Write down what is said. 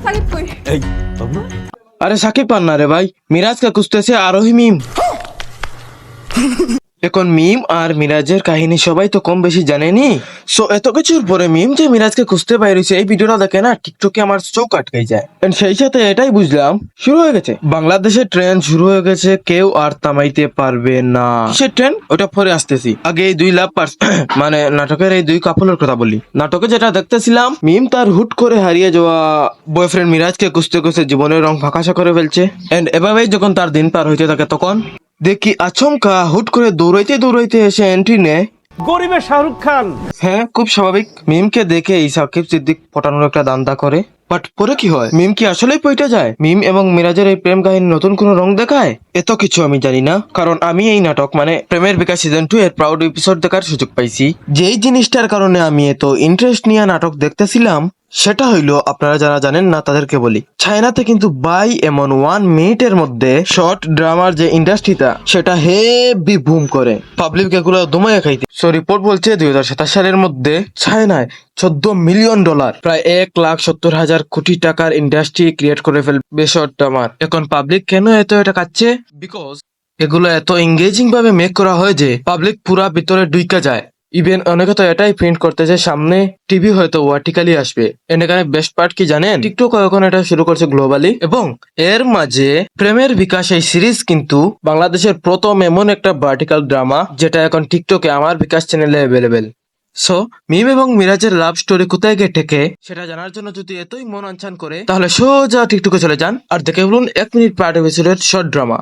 সাকিব কই? এই বাবু, আরে সাকিব পান না রে ভাই, মিরাজকে খুঁজতেছে আরোহী মিম। এখন মিম আর মিরাজের কাহিনী সবাই তো কম বেশি জানেনি। সো এত কিছুর পরে মিম যে মিরাজকে খুঁজতে বাইরেছে এই ভিডিওটা দেখে না টিকটকে আমার চোখ আটকে যায়। And সেই সাথে এটাই বুঝলাম শুরু হয়ে গেছে বাংলাদেশের ট্রেন শুরু হয়ে গেছে, কেউ আর থামাইতে পারবে না। কিসের ট্রেন ওটা পরে আসতেছি, আগে এই দুই লাভ মানে নাটকের এই দুই কাপলের কথা বলি। নাটকে যেটা দেখতেছিলাম, মিম তার হুট করে হারিয়ে যাওয়া বয়ফ্রেন্ড মিরাজকে খুঁজতে খুঁজতে জীবনের রং ফাঁকাশা করে ফেলছে। এন্ড এভাবেই যখন তার দিন পার হইতে থাকে তখন দেখি আচমকা হুট করে দৌড়াইতে দৌড়াইতে এসে এন্ট্রি নেয় গরিবের শাহরুখ খান। হ্যাঁ, খুব স্বাভাবিক। মিমকে দেখে এই সাকিব সিদ্দিক পটানোর একটা দান্দা করে, বাট পরে কি হয়? মিম কি আসলেই পইটা যায়? মিম এবং মিরাজের এই প্রেম কাহিনী নতুন কোনো রং দেখায়? এত কিছু আমি জানি না, কারণ আমি এই নাটক মানে প্রেমের বিকাশ সিজন 2 এর প্রাউড এপিসোড দেখার সুযোগ পাইছি। যেই জিনিসটার কারণে আমি এত ইন্টারেস্ট নিয়ে নাটক দেখতেছিলাম সেটা হইলো, আপনারা যারা জানেন না তাদেরকে বলি, চায়নাতে কিন্তু বাই এমন 1 মিনিটের মধ্যে শর্ট ড্রামার যে ইন্ডাস্ট্রিটা সেটা হেভি বুম করে, পাবলিক এগুলো দমাইয়া খাইতে। সো রিপোর্ট বলছে 2027 সালের মধ্যে চায়নায় $14 মিলিয়ন, প্রায় 1,70,000 কোটি টাকার ইন্ডাস্ট্রি ক্রিয়েট করে ফেলবে শর্ট ড্রামার। এখন পাবলিক কেন এটা কাচ্ছে? বিকজ এগুলো এত এঙ্গেজিং ভাবে মেক করা হয় যে পাবলিক পুরা ভিতরে ঢুইকা যায়। ইভেন অনেকে তো এটাই প্রিন্ট করতেছে সামনে টিভি হয়তো ভার্টিক্যালি আসবে। এখানে বেস্ট পার্ট কি জানেন? টিকটক এখন এটা শুরু করছে গ্লোবালি, এবং এর মাঝে প্রেমের বিকাশ এই সিরিজ কিন্তু বাংলাদেশের প্রথম এমন একটা ভার্টিক্যাল ড্রামা যেটা এখন টিকটকে আমার বিকাশ চ্যানেলে অ্যাভেলেবেল। সো মিম এবং মিরাজের লাভ স্টোরি কোথায় গিয়ে ঠেকে সেটা জানার জন্য যদি এতই মন আনচান করে তাহলে সোজা টিকটকে চলে যান আর দেখে বলুন 1 মিনিট পার্ট এপিসোডের শর্ট ড্রামা।